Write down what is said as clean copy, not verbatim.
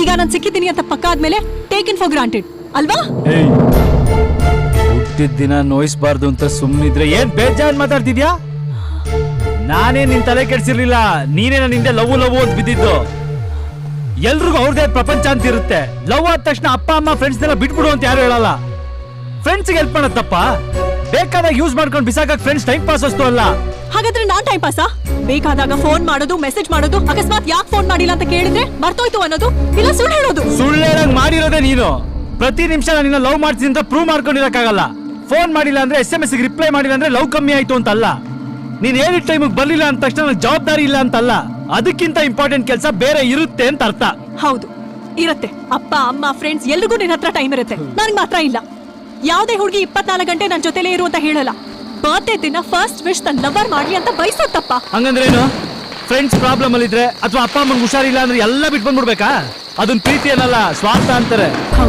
ಈಗ ನಾನು ಸಿಕ್ಕಿದ್ದೀನಿ ಅಂತ ಪಕ್ಕ ಆದ್ಮೇಲೆ ಟೇಕನ್ ಫಾರ್ ಗ್ರಾಂಟೆಡ್ ಅಲ್ವಾ? ಹುಟ್ಟಿದ ದಿನ ನೋಯಿಸಬಾರ್ದು ಅಂತ ಸುಮ್ಮನಿದ್ರೆ ಏನ್ ಬೇಜಾನ್ ಮಾತಾಡ್ತಿದ್ಯಾ? ನಾನೇ ನಿನ್ ತಲೆ ಕೆಡ್ಸಿರ್ಲಿಲ್ಲ, ನೀನೇ ನನ್ನ ಹಿಂದೆ ಲವ್ ಅಂತ ಬಿದ್ದಿದ್ದು. ಎಲ್ರಿಗೂ ಅವ್ರದೇ ಪ್ರಪಂಚ ಅಂತ ಇರುತ್ತೆ. ಲವ್ ಆದ ತಕ್ಷಣ ಅಪ್ಪ ಅಮ್ಮ ಫ್ರೆಂಡ್ಸ್ನೆಲ್ಲ ಬಿಟ್ಬಿಡು ಅಂತ ಯಾರು ಹೇಳಲ್ಲ. ಫ್ರೆಂಡ್ಸ್ಗೆ ಹೆಲ್ಪ್ ಮಾಡೋದಪ್ಪ, ಬೇಕಾದಾಗ ಯೂಸ್ ಮಾಡ್ಕೊಂಡು ಬಿಸಾಕಕ್ ಫ್ರೆಂಡ್ಸ್ ಟೈಮ್ ಪಾಸ್ ಅಷ್ಟು ಅಲ್ಲ. ಹಾಗಾದ್ರೆ ನಾನ್ ಟೈಮ್ ಪಾಸಾ? ಬೇಕಾದಾಗ ಫೋನ್ ಮಾಡೋದು, ಮೆಸೇಜ್ ಮಾಡೋದು, ಅಕಸ್ಮಾತ್ ಯಾಕೆ ಫೋನ್ ಮಾಡಿಲ್ಲ ಅಂತ ಕೇಳಿದ್ರೆ ಮರ್ತೋಯ್ತು ಅನ್ನೋದು, ಇಲ್ಲ ಸುಳ್ಳು ಹೇಳೋದು. ಸುಳ್ಳು ಹೇಳಂಗ್ ಮಾಡಿರೋದೇ ನೀನು. ಪ್ರತಿ ನಿಮಿಷ ನಾನು ಲವ್ ಮಾಡ್ತೀನಿ ಅಂತ ಪ್ರೂವ್ ಮಾಡ್ಕೊಂಡಿರಕ್ಕಾಗಲ್ಲ. ಫೋನ್ ಮಾಡಿಲ್ಲ ಅಂದ್ರೆ SMS ಗೆ ರಿಪ್ಲೈ ಮಾಡಿಲ್ಲ ಅಂದ್ರೆ ಲವ್ ಕಮ್ಮಿ ಆಯ್ತು ಅಂತಲ್ಲ. ನೀನ್ ಹೇಳಿದ ಟೈಮಿಗೆ ಬರ್ಲಿಲ್ಲ ಅಂದ ತಕ್ಷಣ ನನಗೆ ಜವಾಬ್ದಾರಿ ಇಲ್ಲ ಅಂತಲ್ಲ. ಅದಕ್ಕಿಂತ ಇಂಪಾರ್ಟೆಂಟ್ ಕೆಲಸ ಬೇರೆ ಇರುತ್ತೆ ಅಂತ ಅರ್ಥ. ಹೌದು ಇರುತ್ತೆ. ಅಪ್ಪ ಅಮ್ಮ ಫ್ರೆಂಡ್ಸ್ ಎಲ್ರಿಗೂ ನಿನ್ನ ಹತ್ರ ಟೈಮ್ ಇರುತ್ತೆ, ನನಗೆ ಮಾತ್ರ ಇಲ್ಲ. ಯಾವುದೇ ಹುಡುಗಿ 24 ಗಂಟೆ ನನ್ನ ಜೊತೆಲೇ ಇರು ಅಂತ ಹೇಳಲ್ಲ. ಬರ್ತ್ಡೇ ದಿನ ಫಸ್ಟ್ ವಿಶ್ ತನ್ನ ಲವರ್ ಮಾಡಿ ಅಂತ ಬಯಸೋದ್ ತಪ್ಪ. ಹಂಗಂದ್ರೇನು? ಫ್ರೆಂಡ್ಸ್ ಪ್ರಾಬ್ಲಮ್ ಅಲ್ಲಿ ಇದ್ರೆ ಅಥವಾ ಅಪ್ಪ ಅಮ್ಮಂಗೆ ಹುಷಾರಿಲ್ಲ ಅಂದ್ರೆ ಎಲ್ಲ ಬಿಟ್ಟು ಬಂದ್ಬಿಡ್ಬೇಕಾ? ಅದನ್ನ ಪ್ರೀತಿ ಅನ್ನಲ್ಲ, ಸ್ವಾರ್ಥ ಅಂತಾರೆ. ಹೌದು